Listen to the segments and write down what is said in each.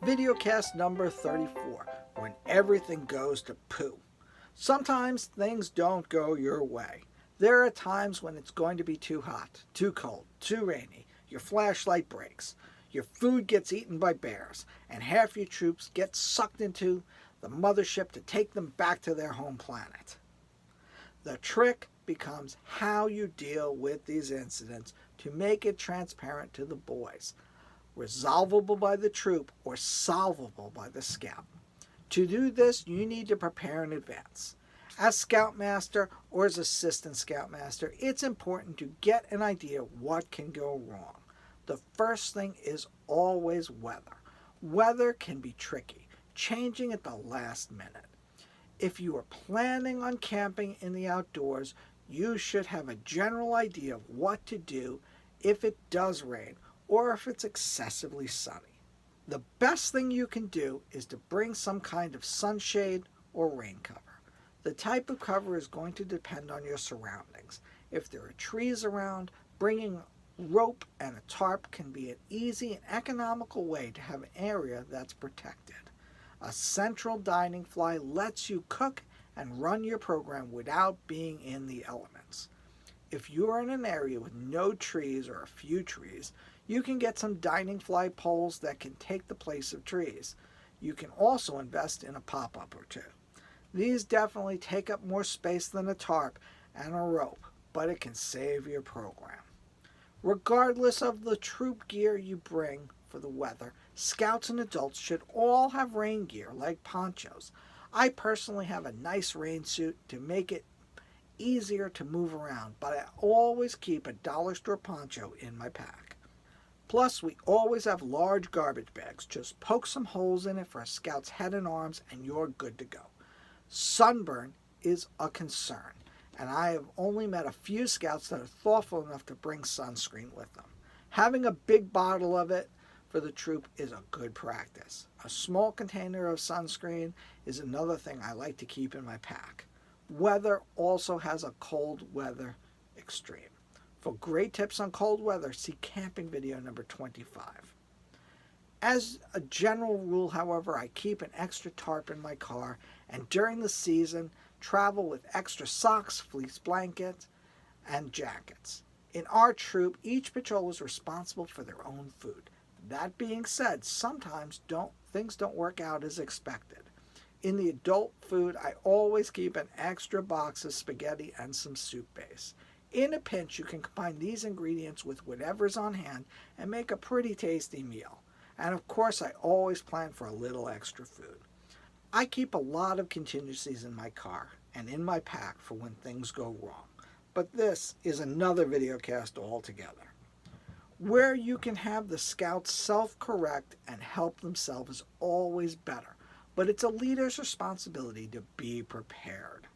Videocast number 34, when everything goes to poo. Sometimes things don't go your way. There are times when it's going to be too hot, too cold, too rainy, your flashlight breaks, your food gets eaten by bears, and half your troops get sucked into the mothership to take them back to their home planet. The trick becomes how you deal with these incidents to make it transparent to the boys. Resolvable by the troop or solvable by the scout. To do this, you need to prepare in advance. As Scoutmaster or as Assistant Scoutmaster, it's important to get an idea of what can go wrong. The first thing is always weather. Weather can be tricky, changing at the last minute. If you are planning on camping in the outdoors, you should have a general idea of what to do if it does rain or if it's excessively sunny. The best thing you can do is to bring some kind of sunshade or rain cover. The type of cover is going to depend on your surroundings. If there are trees around, bringing rope and a tarp can be an easy and economical way to have an area that's protected. A central dining fly lets you cook and run your program without being in the elements. If you are in an area with no trees or a few trees, you can get some dining fly poles that can take the place of trees. You can also invest in a pop-up or two. These definitely take up more space than a tarp and a rope, but it can save your program. Regardless of the troop gear you bring for the weather, scouts and adults should all have rain gear like ponchos. I personally have a nice rain suit to make it easier to move around, but I always keep a dollar store poncho in my pack. Plus, we always have large garbage bags. Just poke some holes in it for a scout's head and arms and you're good to go. Sunburn is a concern, and I have only met a few scouts that are thoughtful enough to bring sunscreen with them. Having a big bottle of it for the troop is a good practice. A small container of sunscreen is another thing I like to keep in my pack. Weather also has a cold weather extreme. For great tips on cold weather, see camping video number 25. As a general rule, however, I keep an extra tarp in my car, and during the season, travel with extra socks, fleece blankets, and jackets. In our troop, each patrol is responsible for their own food. That being said, sometimes things don't work out as expected. In the adult food, I always keep an extra box of spaghetti and some soup base. In a pinch, you can combine these ingredients with whatever's on hand and make a pretty tasty meal. And of course, I always plan for a little extra food. I keep a lot of contingencies in my car and in my pack for when things go wrong. But this is another videocast altogether. Where you can have the scouts self-correct and help themselves is always better. But it's a leader's responsibility to be prepared.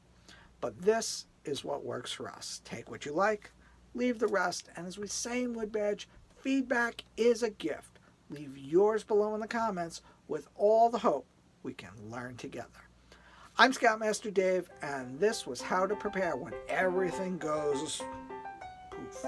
But this is what works for us. Take what you like, leave the rest, and as we say in Woodbadge, feedback is a gift. Leave yours below in the comments with all the hope we can learn together. I'm Scoutmaster Dave, and this was how to prepare when everything goes poof.